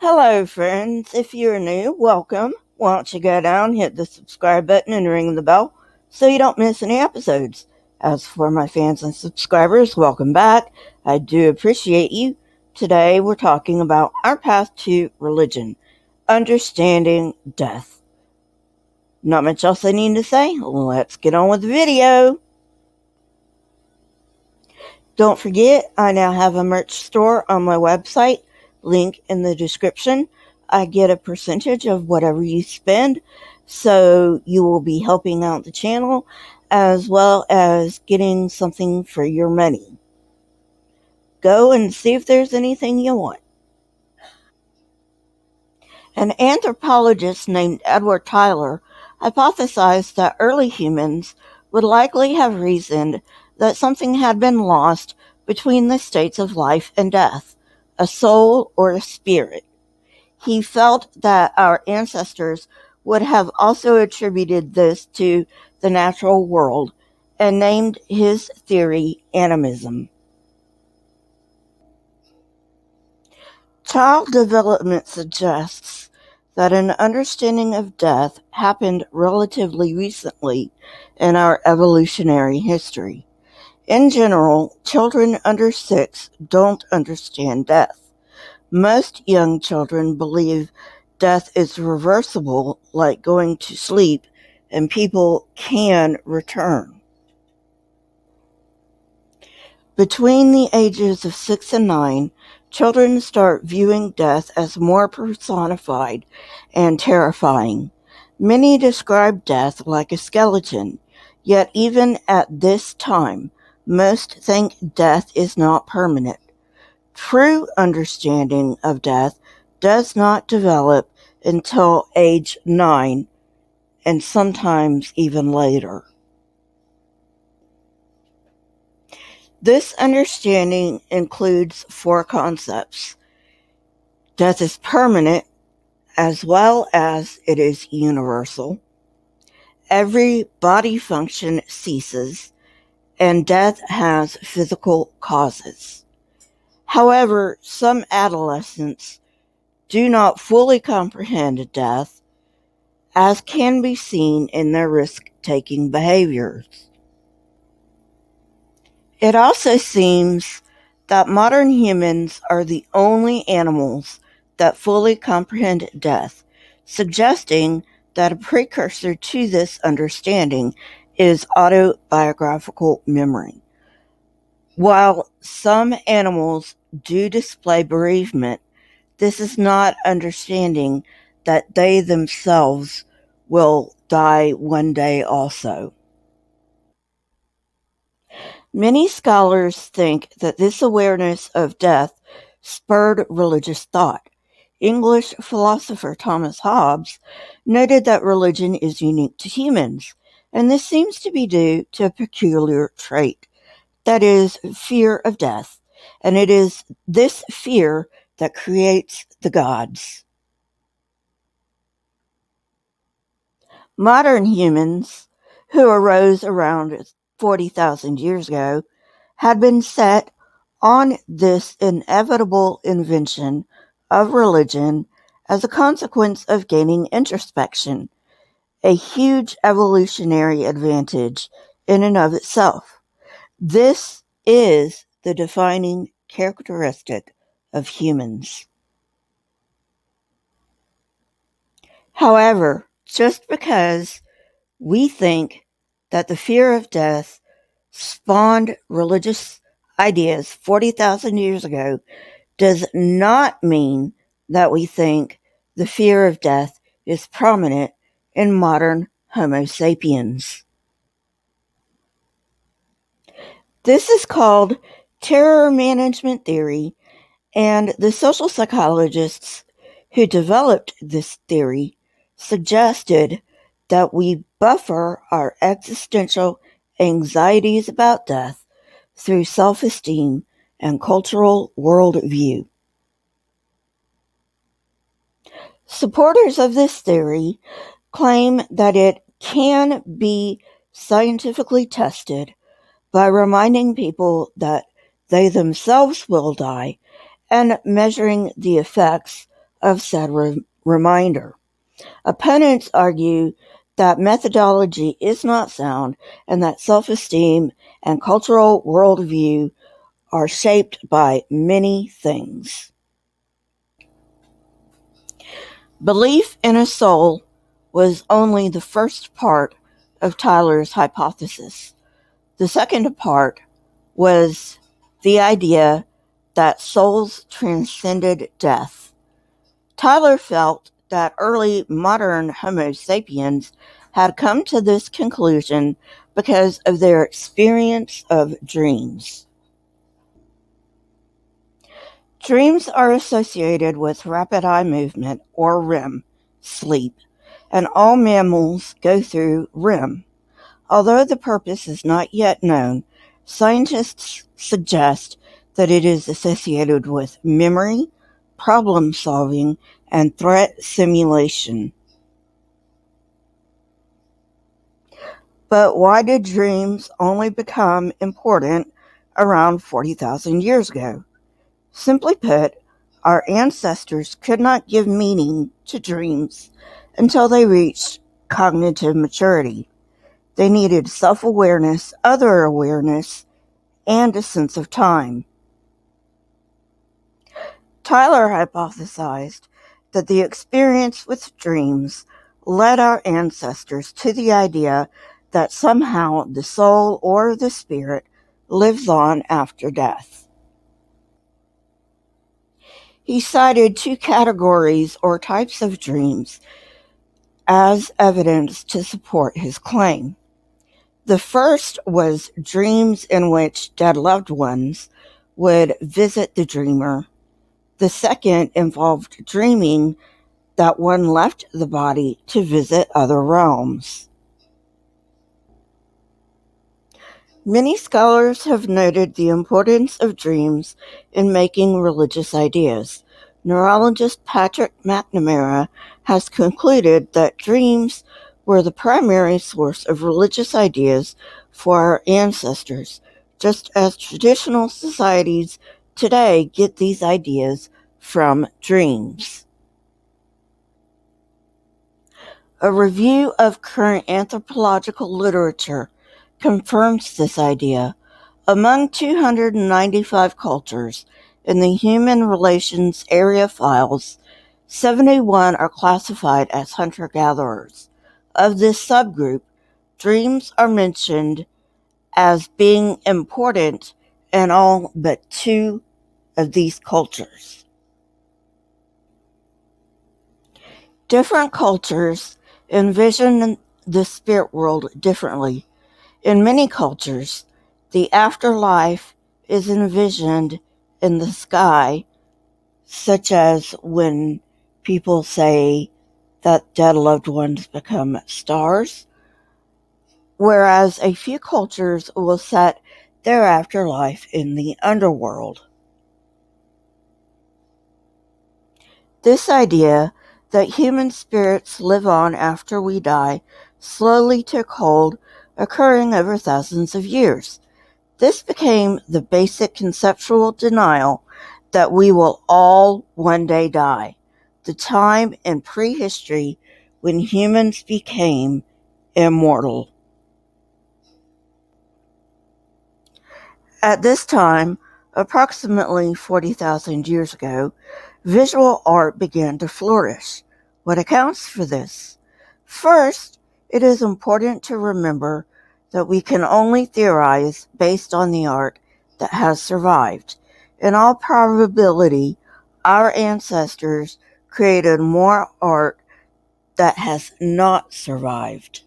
Hello, friends. If you're new, welcome. Why don't you go down, hit the subscribe button, and ring the bell so you don't miss any episodes. As for my fans and subscribers, welcome back. I do appreciate you. Today, we're talking about our path to religion, understanding death. Not much else I need to say. Let's get on with the video. Don't forget, I now have a merch store on my website. Link in the description. I get a percentage of whatever you spend, so you will be helping out the channel as well as getting something for your money. Go and see if there's anything you want. An anthropologist named Edward Tyler hypothesized that early humans would likely have reasoned that something had been lost between the states of life and death, a soul or a spirit. He felt that our ancestors would have also attributed this to the natural world and named his theory animism. Child development suggests that an understanding of death happened relatively recently in our evolutionary history. In general, children under 6 don't understand death. Most young children believe death is reversible, like going to sleep, and people can return. Between the ages of 6 and 9, children start viewing death as more personified and terrifying. Many describe death like a skeleton, yet even at this time, most think death is not permanent. True understanding of death does not develop until age 9, and sometimes even later. This understanding includes 4 concepts. Death is permanent, as well as it is universal. Every body function ceases, and death has physical causes. However, some adolescents do not fully comprehend death, as can be seen in their risk-taking behaviors. It also seems that modern humans are the only animals that fully comprehend death, suggesting that a precursor to this understanding is autobiographical memory. While some animals do display bereavement, this is not understanding that they themselves will die one day also. Many scholars think that this awareness of death spurred religious thought. English philosopher Thomas Hobbes noted that religion is unique to humans, and this seems to be due to a peculiar trait, that is, fear of death, and it is this fear that creates the gods. Modern humans, who arose around 40,000 years ago, had been set on this inevitable invention of religion as a consequence of gaining introspection, a huge evolutionary advantage in and of itself. This is the defining characteristic of humans. However, just because we think that the fear of death spawned religious ideas 40,000 years ago does not mean that we think the fear of death is prominent in modern Homo sapiens. This is called terror management theory, and the social psychologists who developed this theory suggested that we buffer our existential anxieties about death through self-esteem and cultural worldview. Supporters of this theory claim that it can be scientifically tested by reminding people that they themselves will die and measuring the effects of said reminder. Opponents argue that methodology is not sound and that self-esteem and cultural worldview are shaped by many things. Belief in a soul was only the first part of Tyler's hypothesis. The second part was the idea that souls transcended death. Tyler felt that early modern Homo sapiens had come to this conclusion because of their experience of dreams. Dreams are associated with rapid eye movement, or REM, sleep, and all mammals go through REM. Although the purpose is not yet known, scientists suggest that it is associated with memory, problem solving, and threat simulation. But why did dreams only become important around 40,000 years ago? Simply put, our ancestors could not give meaning to dreams until they reached cognitive maturity. They needed self-awareness, other awareness, and a sense of time. Tyler hypothesized that the experience with dreams led our ancestors to the idea that somehow the soul or the spirit lives on after death. He cited two categories or types of dreams as evidence to support his claim. The first was dreams in which dead loved ones would visit the dreamer. The second involved dreaming that one left the body to visit other realms. Many scholars have noted the importance of dreams in making religious ideas. Neurologist Patrick McNamara has concluded that dreams were the primary source of religious ideas for our ancestors, just as traditional societies today get these ideas from dreams. A review of current anthropological literature confirms this idea. Among 295 cultures in the Human Relations Area files, 71 are classified as hunter-gatherers. Of this subgroup, dreams are mentioned as being important in all but 2 of these cultures. Different cultures envision the spirit world differently. In many cultures, the afterlife is envisioned in the sky, such as when people say that dead loved ones become stars, whereas a few cultures will set their afterlife in the underworld. This idea that human spirits live on after we die slowly took hold, occurring over thousands of years. This became the basic conceptual denial that we will all one day die, the time in prehistory when humans became immortal. At this time, approximately 40,000 years ago, visual art began to flourish. What accounts for this? First, it is important to remember that we can only theorize based on the art that has survived. In all probability, our ancestors created more art that has not survived.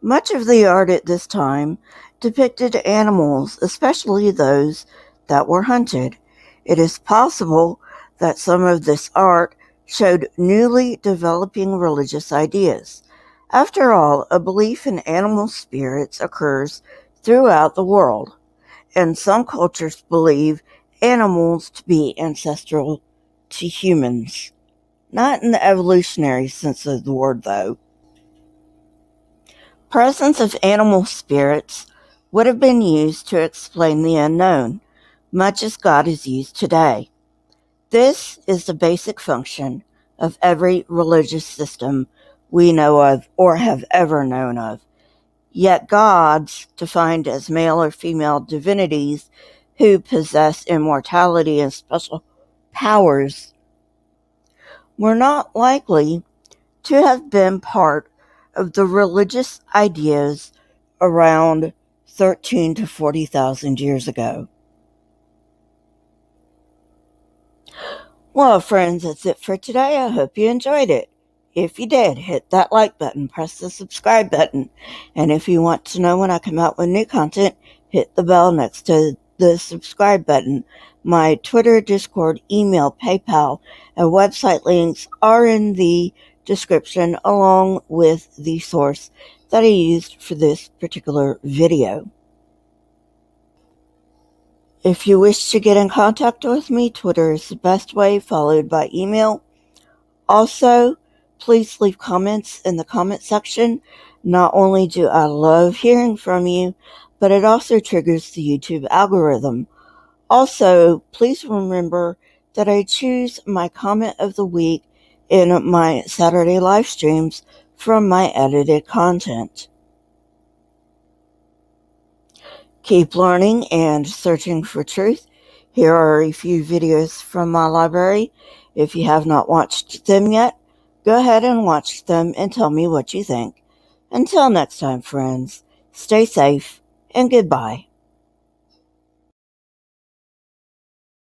Much of the art at this time depicted animals, especially those that were hunted. It is possible that some of this art showed newly developing religious ideas. After all, a belief in animal spirits occurs throughout the world, and some cultures believe animals to be ancestral to humans. Not in the evolutionary sense of the word, though. Presence of animal spirits would have been used to explain the unknown, much as God is used today. This is the basic function of every religious system we know of or have ever known of. Yet gods, defined as male or female divinities who possess immortality and special powers, were not likely to have been part of the religious ideas around 13 to 40,000 years ago. Well, friends, that's it for today. I hope you enjoyed it. If you did, hit that like button, press the subscribe button, and if you want to know when I come out with new content, hit the bell next to the subscribe button. My Twitter, Discord, email, PayPal, and website links are in the description along with the source that I used for this particular video. If you wish to get in contact with me, Twitter is the best way, followed by email. Also, please leave comments in the comment section. Not only do I love hearing from you, but it also triggers the YouTube algorithm. Also, please remember that I choose my comment of the week in my Saturday live streams from my edited content. Keep learning and searching for truth. Here are a few videos from my library. If you have not watched them yet, go ahead and watch them and tell me what you think. Until next time, friends, stay safe and goodbye.